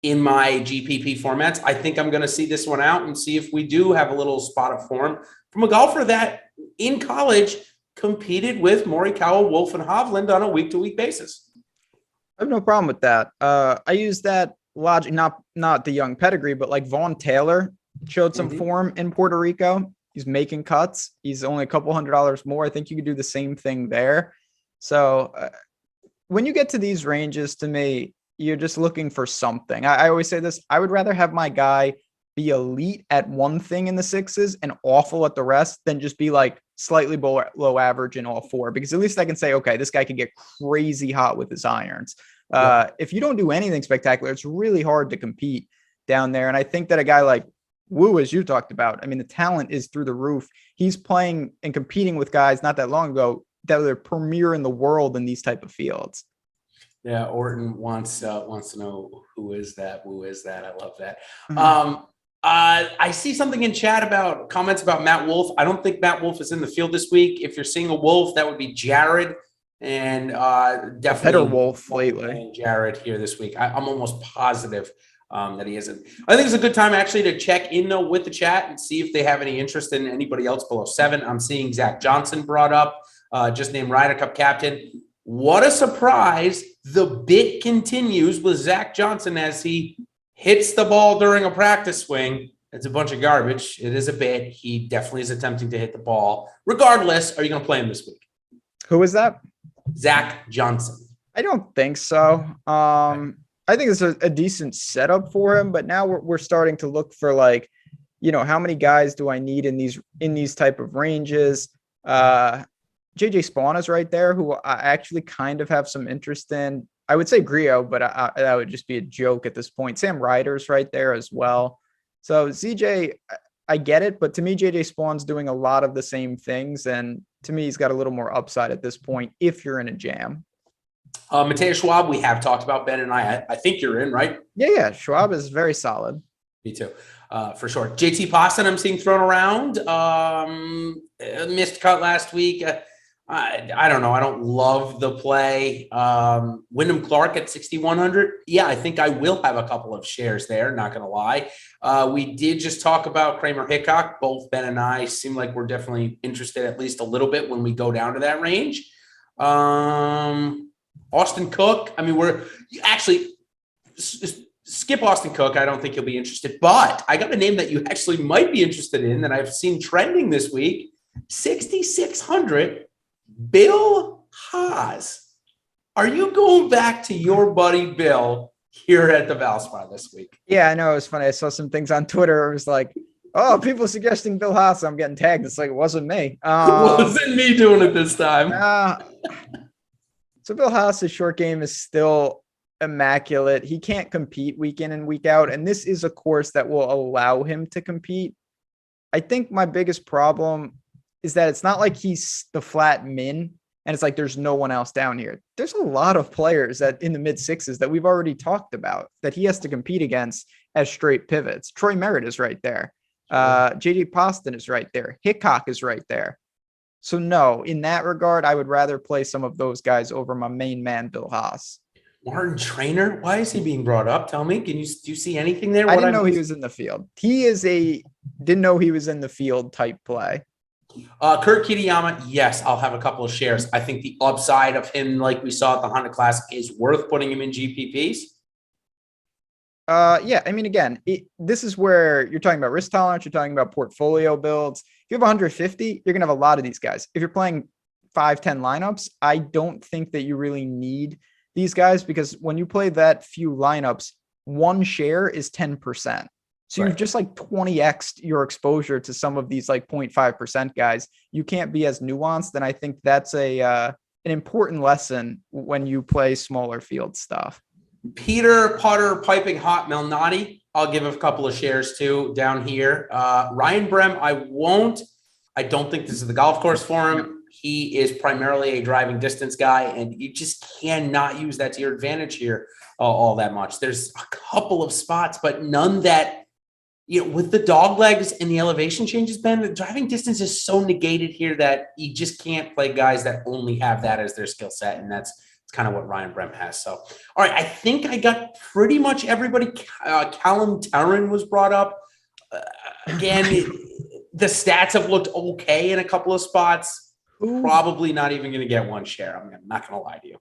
In my GPP formats, I think I'm going to see this one out and see if we do have a little spot of form from a golfer that in college competed with Morikawa, Wolf, and Hovland on a week-to-week basis. I have no problem with that. I use that logic, not the young pedigree, but like Vaughn Taylor showed some form in Puerto Rico. He's making cuts. He's only a couple $100 more. I think you could do the same thing there. So when you get to these ranges, to me, you're just looking for something. I always say this. I would rather have my guy be elite at one thing in the sixes and awful at the rest than just be like slightly below average in all four, because at least I can say, okay, this guy can get crazy hot with his irons. If you don't do anything spectacular, it's really hard to compete down there. And I think that a guy like Wu, as you talked about, I mean, the talent is through the roof. He's playing and competing with guys not that long ago that are premier in the world in these type of fields. Yeah, Orton wants to know who is that? Who is that? I love that. Mm-hmm. I see something in chat about comments about Matt Wolff. I don't think Matt Wolff is in the field this week. If you're seeing a Wolf, that would be Jared, and definitely better Wolf lately. Jared here this week. I'm almost positive that he isn't. I think it's a good time actually to check in though with the chat and see if they have any interest in anybody else below 7. I'm seeing Zach Johnson brought up, just named Ryder Cup captain. What a surprise. The bit continues with Zach Johnson as he hits the ball during a practice swing. It's a bunch of garbage. It is a bit. He definitely is attempting to hit the ball. Regardless, are you going to play him this week? Who is that? Zach Johnson. I don't think so. I think it's a decent setup for him, but now we're starting to look for like, you know, how many guys do I need in these type of ranges? JJ Spawn is right there, who I actually kind of have some interest in. I would say Griot, but that would just be a joke at this point. Sam Ryder's right there as well. So ZJ, I get it, but to me, JJ Spawn's doing a lot of the same things, and to me, he's got a little more upside at this point if you're in a jam. Mateus Schwab, we have talked about. Ben and I think you're in, right? Yeah. Schwab is very solid. Me too, for sure. JT Poston, I'm seeing thrown around. Missed cut last week. I don't know. I don't love the play. Wyndham Clark at 6,100. Yeah, I think I will have a couple of shares there. Not going to lie. We did just talk about Kramer Hickok. Both Ben and I seem like we're definitely interested at least a little bit when we go down to that range. Austin Cook. I mean, we're actually skip Austin Cook. I don't think you'll be interested, but I got a name that you actually might be interested in that I've seen trending this week. 6,600. Bill Haas. Are you going back to your buddy Bill here at the Valspar this week? Yeah, I know. It was funny. I saw some things on Twitter. It was like, oh, people suggesting Bill Haas. I'm getting tagged. It's like, it wasn't me. It wasn't me doing it this time. So Bill Haas's short game is still immaculate. He can't compete week in and week out. And this is a course that will allow him to compete. I think my biggest problem is that it's not like he's the flat min and it's like there's no one else down here. There's a lot of players that in the mid sixes that we've already talked about that he has to compete against as straight pivots. Troy Merritt is right there. JD Poston is right there. Hickok is right there. So no, in that regard, I would rather play some of those guys over my main man, Bill Haas. Martin Trainer, why is he being brought up? Tell me, do you see anything there? I didn't know he was in the field. Didn't know he was in the field type play. Kurt Kitayama, yes, I'll have a couple of shares. I think the upside of him, like we saw at the Honda Classic, is worth putting him in GPPs. Yeah, I mean, again, this is where you're talking about risk tolerance. You're talking about portfolio builds. If you have 150, you're going to have a lot of these guys. If you're playing 5-10 lineups, I don't think that you really need these guys because when you play that few lineups, one share is 10%. So you've just like 20x'd your exposure to some of these like 0.5% guys. You can't be as nuanced. And I think that's an important lesson when you play smaller field stuff. Peter Potter piping hot Melnati. I'll give a couple of shares too down here. Ryan Brem, I don't think this is the golf course for him. He is primarily a driving distance guy, and you just cannot use that to your advantage here all that much. There's a couple of spots, but none that, with the dog legs and the elevation changes, Ben, the driving distance is so negated here that you just can't play guys that only have that as their skill set. And that's kind of what Ryan Brem has. So, all right, I think I got pretty much everybody. Callum Tarrant was brought up. Again, the stats have looked okay in a couple of spots. Probably not even going to get one share. I'm not going to lie to you.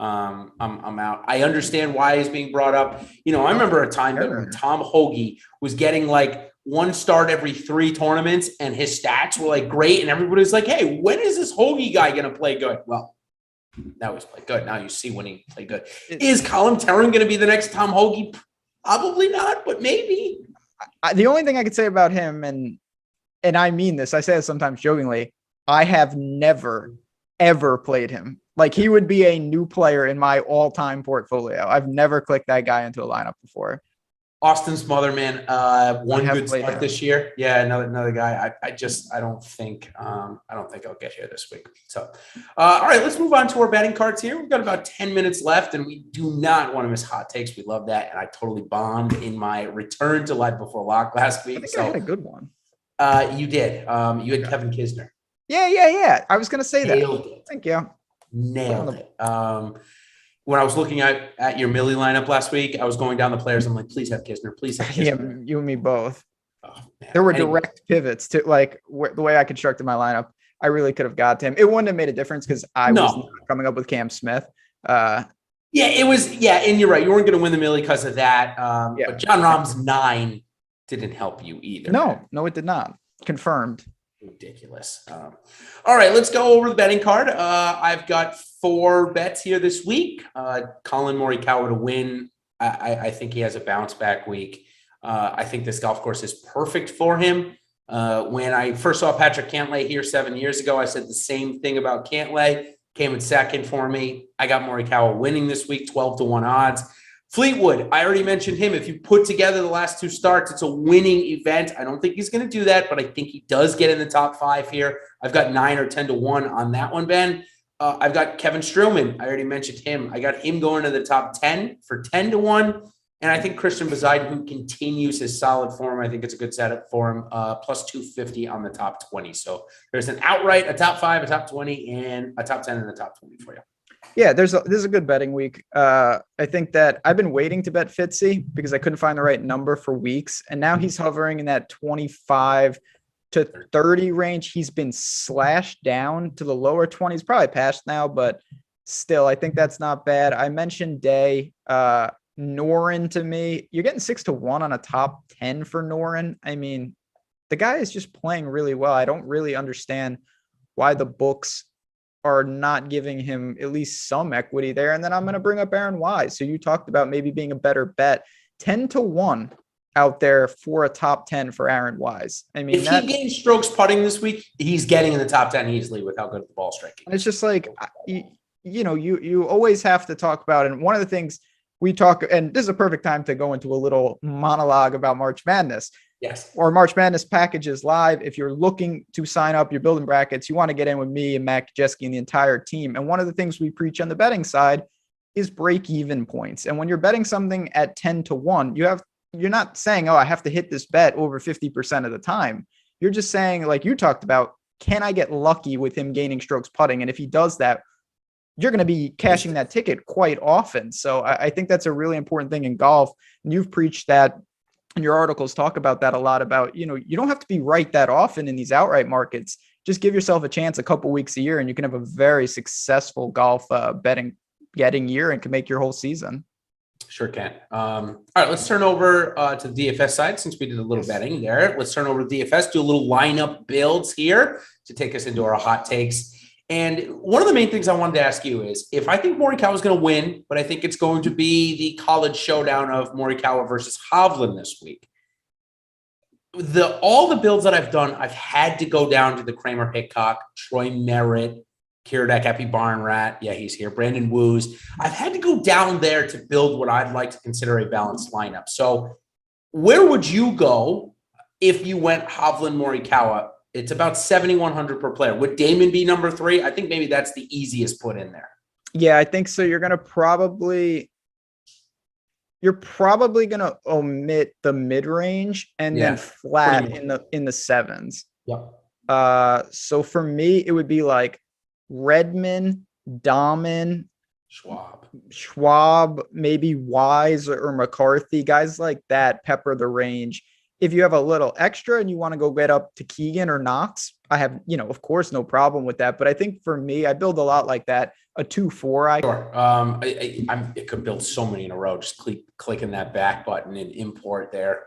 I'm out. I understand why he's being brought up. I remember a time that when Tom Hoagie was getting like one start every 3 tournaments and his stats were like great. And everybody was like, hey, when is this Hoagie guy going to play good? Well, now he's played good. Now you see when he played good. Is Colin Terran going to be the next Tom Hoagie? Probably not, but maybe. The only thing I could say about him, and I mean this, I say it sometimes jokingly, I have never, ever played him. Like, he would be a new player in my all-time portfolio. I've never clicked that guy into a lineup before. Austin Smotherman, one good start this year. Yeah, another guy. I don't think I'll get here this week. So, all right, let's move on to our betting cards here. We've got about 10 minutes left, and we do not want to miss hot takes. We love that, and I totally bombed in my return to Live Before Lock last week. I think I had a good one. You did. You had Kevin Kisner. Yeah. I was going to say that. Thank you. Nailed it. When I was looking at your Millie lineup last week, I was going down the players. I'm like, please have Kisner. Please have Kisner. Yeah, you and me both. Oh, there were direct pivots to like the way I constructed my lineup. I really could have got to him. It wouldn't have made a difference because I was not coming up with Cam Smith. It was. Yeah, and you're right. You weren't going to win the Millie because of that. But John Rahm's 9 didn't help you either. No, it did not. Confirmed. Ridiculous. All right, let's go over the betting card. I've got 4 bets here this week. Colin Morikawa to win. I think he has a bounce back week. I think this golf course is perfect for him. When I first saw Patrick Cantlay here 7 years ago, I said the same thing about Cantlay. Came in second for me. I got Morikawa winning this week, 12-1 odds. Fleetwood, I already mentioned him. If you put together the last 2 starts, it's a winning event. I don't think he's going to do that, but I think he does get in the top 5 here. I've got 9 or 10-1 on that one, Ben. I've got Kevin Streelman. I already mentioned him. I got him going to the top 10 for 10-1. And I think Christian Bezaid, who continues his solid form, I think it's a good setup for him, plus 250 on the top 20. So there's an outright, a top 5, a top 20, and a top 10 and a top 20 for you. Yeah, this is a good betting week. I think that I've been waiting to bet Fitzy because I couldn't find the right number for weeks. And now he's hovering in that 25 to 30 range. He's been slashed down to the lower 20s, probably past now, but still, I think that's not bad. I mentioned Day, Noren to me. You're getting 6-1 on a top 10 for Noren. I mean, the guy is just playing really well. I don't really understand why the books are not giving him at least some equity there. And then I'm going to bring up Aaron Wise. So you talked about maybe being a better bet. 10-1 out there for a top 10 for Aaron Wise. I mean, if he gains strokes putting this week, he's getting in the top 10 easily with how good the ball striking. It's just like, you always have to talk about, and one of the things we talk, and this is a perfect time to go into a little monologue about March Madness. Yes. Or March Madness package is live. If you're looking to sign up, you're building brackets, you want to get in with me and Mac Jeske and the entire team. And one of the things we preach on the betting side is break-even points. And when you're betting something at 10-1, you're not saying, oh, I have to hit this bet over 50% of the time. You're just saying, like you talked about, can I get lucky with him gaining strokes putting? And if he does that, you're going to be cashing that ticket quite often. So I think that's a really important thing in golf. And you've preached that. And your articles talk about that a lot about, you don't have to be right that often in these outright markets. Just give yourself a chance a couple weeks a year and you can have a very successful golf getting year and can make your whole season. Sure can. All right, let's turn over to the DFS side since we did a little betting there. Let's turn over to DFS, do a little lineup builds here to take us into our hot takes. And one of the main things I wanted to ask you is if I think Morikawa is going to win, but I think it's going to be the college showdown of Morikawa versus Hovland this week. All the builds that I've done, I've had to go down to the Kramer Hickok, Troy Merritt, Kiradech, Epi Barnrat. Yeah, he's here. Brandon Woos. I've had to go down there to build what I'd like to consider a balanced lineup. So where would you go if you went Hovland Morikawa? It's about 7,100 per player. Would Damon be number 3? I think maybe that's the easiest put in there. Yeah, I think so. You're probably going to omit the mid-range and then flat in the 7s. Yep. So for me, it would be like Redman, Dahmen, Schwab, maybe Wise or McCarthy, guys like that pepper the range. if you have a little extra and you want to go get up to Keegan or Knox, I have, of course, no problem with that. But I think for me, I build a lot like that. A 2-4. Sure. It could build so many in a row. Just clicking that back button and import there,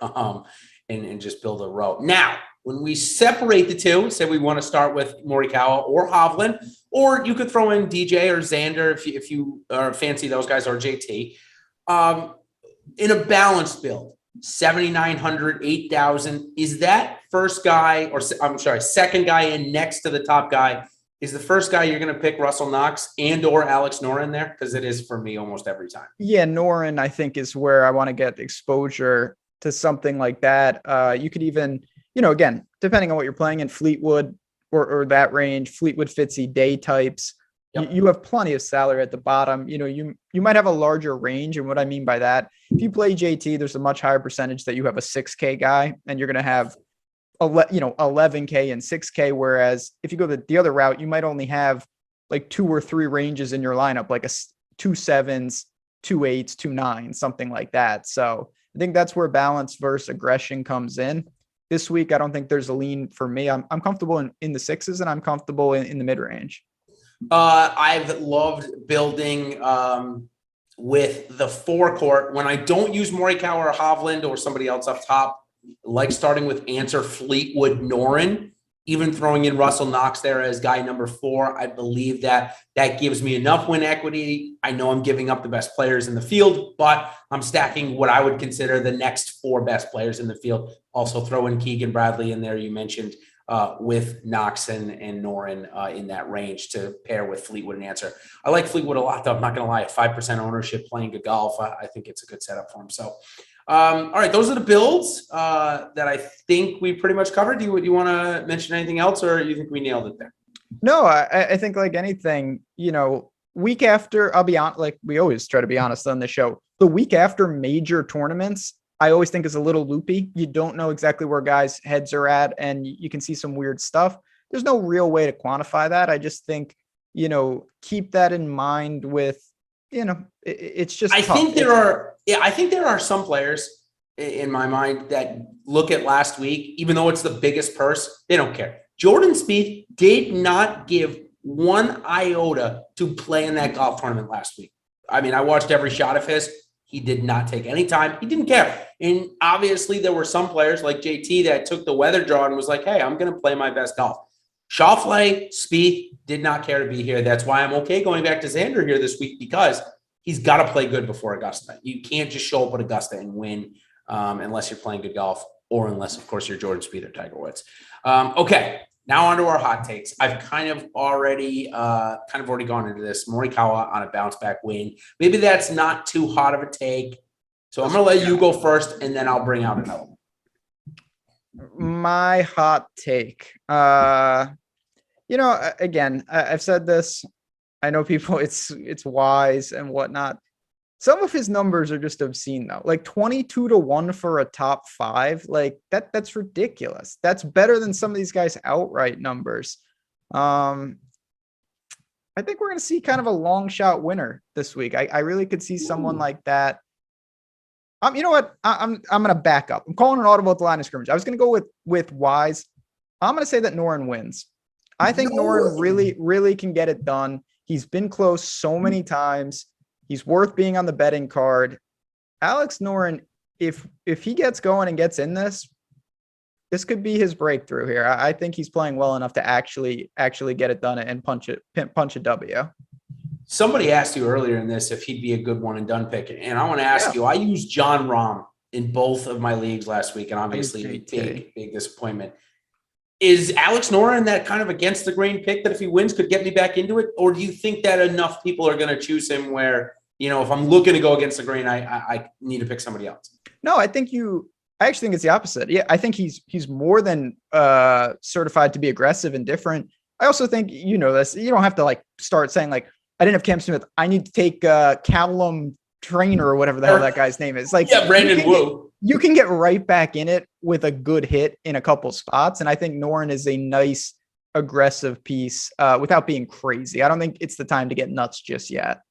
and just build a row. Now, when we separate the two, say we want to start with Morikawa or Hovland, or you could throw in DJ or Xander if you fancy those guys, or JT, in a balanced build. 7,900, 8,000. Is that first guy, or I'm sorry, second guy in next to the top guy? Is the first guy you're going to pick Russell Knox and or Alex Noren there? Because it is for me almost every time. Yeah, Noren, I think, is where I want to get exposure to something like that. You could even, again, depending on what you're playing in Fleetwood or that range, Fleetwood, Fitzy, day types. Yep. You have plenty of salary at the bottom. You might have a larger range. And what I mean by that, if you play JT, there's a much higher percentage that you have a 6K guy, and you're going to have 11K and 6K. Whereas if you go the other route, you might only have like 2 or 3 ranges in your lineup, like 2 7s, 2 8s, 2 9s, something like that. So I think that's where balance versus aggression comes in. This week, I don't think there's a lean for me. I'm comfortable in the 6s, and I'm comfortable in the mid range. I've loved building with the forecourt when I don't use Morikawa or Hovland or somebody else up top, like starting with Answer, Fleetwood, Noren, even throwing in Russell Knox there as guy number 4. I believe that gives me enough win equity. I know I'm giving up the best players in the field, but I'm stacking what I would consider the next 4 best players in the field. Also throw in Keegan Bradley in there, you mentioned, with Knox and Noren in that range to pair with Fleetwood and Answer. I like Fleetwood a lot, though. I'm not going to lie. 5% ownership, playing good golf. I think it's a good setup for him. So, all right, those are the builds that I think we pretty much covered. Do you want to mention anything else, or you think we nailed it there? No, I think like anything, week after, I'll be on, like we always try to be honest on the show, the week after major tournaments, I always think is a little loopy. You don't know exactly where guys' heads are at, and you can see some weird stuff. There's no real way to quantify that. I just think, keep that in mind with, it's just tough. I think there are some players in my mind that look at last week, even though it's the biggest purse, they don't care. Jordan Spieth did not give 1 iota to play in that golf tournament last week. I mean, I watched every shot of his. He did not take any time. He didn't care. And obviously there were some players like JT that took the weather draw and was like, hey, I'm going to play my best golf. Schauffele, Spieth did not care to be here. That's why I'm okay going back to Xander here this week, because he's got to play good before Augusta. You can't just show up at Augusta and win unless you're playing good golf, or unless, of course, you're Jordan Spieth or Tiger Woods. Okay, now on to our hot takes. I've kind of already gone into this. Morikawa on a bounce back win. Maybe that's not too hot of a take. So I'm going to let you go first, and then I'll bring out another one. My hot take. Again, I've said this. I know people, it's wise and whatnot. Some of his numbers are just obscene though. Like 22-1 for a top 5. Like that's ridiculous. That's better than some of these guys' outright numbers. I think we're going to see kind of a long shot winner this week. I really could see someone like that. You know what? I'm going to back up. I'm calling an audible at the line of scrimmage. I was going to go with Wise. I'm going to say that Noren wins. I think Noren really, really can get it done. He's been close so many times. He's worth being on the betting card. Alex Noren, if he gets going and gets in this could be his breakthrough here. I think he's playing well enough to actually get it done and punch a W. Somebody asked you earlier in this if he'd be a good one and done pick. And I want to ask you, I used John Rahm in both of my leagues last week, and obviously a big disappointment. Is Alex Noren that kind of against the grain pick that if he wins could get me back into it? Or do you think that enough people are going to choose him where, if I'm looking to go against the grain, I need to pick somebody else? No, I actually think it's the opposite. Yeah, I think he's more than certified to be aggressive and different. I also think, this, you don't have to start saying I didn't have Cam Smith. I need to take Callum Trainer or whatever the hell that guy's name is. Brandon Wu. You can get right back in it with a good hit in a couple spots. And I think Noren is a nice aggressive piece without being crazy. I don't think it's the time to get nuts just yet.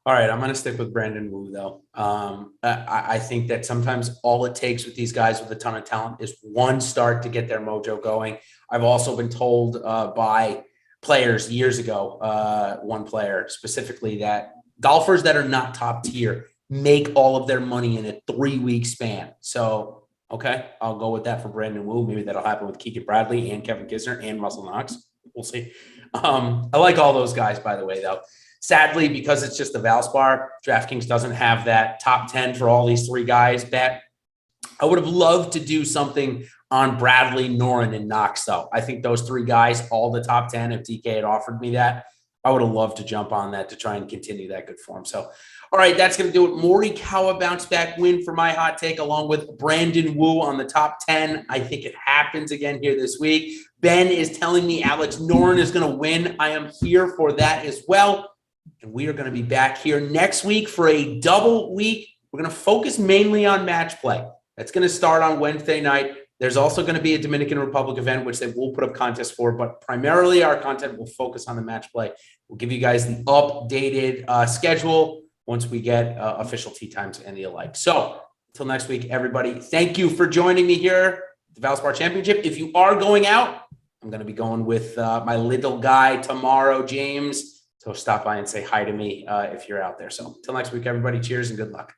All right, I'm going to stick with Brandon Wu, though. I think that sometimes all it takes with these guys with a ton of talent is one start to get their mojo going. I've also been told by players years ago, one player specifically, that golfers that are not top tier make all of their money in a 3-week span. So, okay, I'll go with that for Brandon Wu. Maybe that'll happen with Keegan Bradley and Kevin Kisner and Russell Knox. We'll see. I like all those guys, by the way, though. Sadly, because it's just the Valspar, DraftKings doesn't have that top 10 for all these 3 guys bet. I would have loved to do something on Bradley, Noren, and Knox, though. I think those 3 guys, all the top 10, if DK had offered me that, I would have loved to jump on that to try and continue that good form. So, all right, that's going to do it. Morikawa bounce back win for my hot take, along with Brandon Wu on the top 10. I think it happens again here this week. Ben is telling me Alex Noren is going to win. I am here for that as well. And we are going to be back here next week for a double week. We're going to focus mainly on match play. That's going to start on Wednesday night. There's also going to be a Dominican Republic event, which they will put up contests for, but primarily our content will focus on the match play. We'll give you guys the updated schedule once we get official tee times and the alike. So until next week, everybody, thank you for joining me here at the Valspar Championship. If you are going out, I'm going to be going with my little guy tomorrow, James. So stop by and say hi to me if you're out there. So until next week, everybody, cheers and good luck.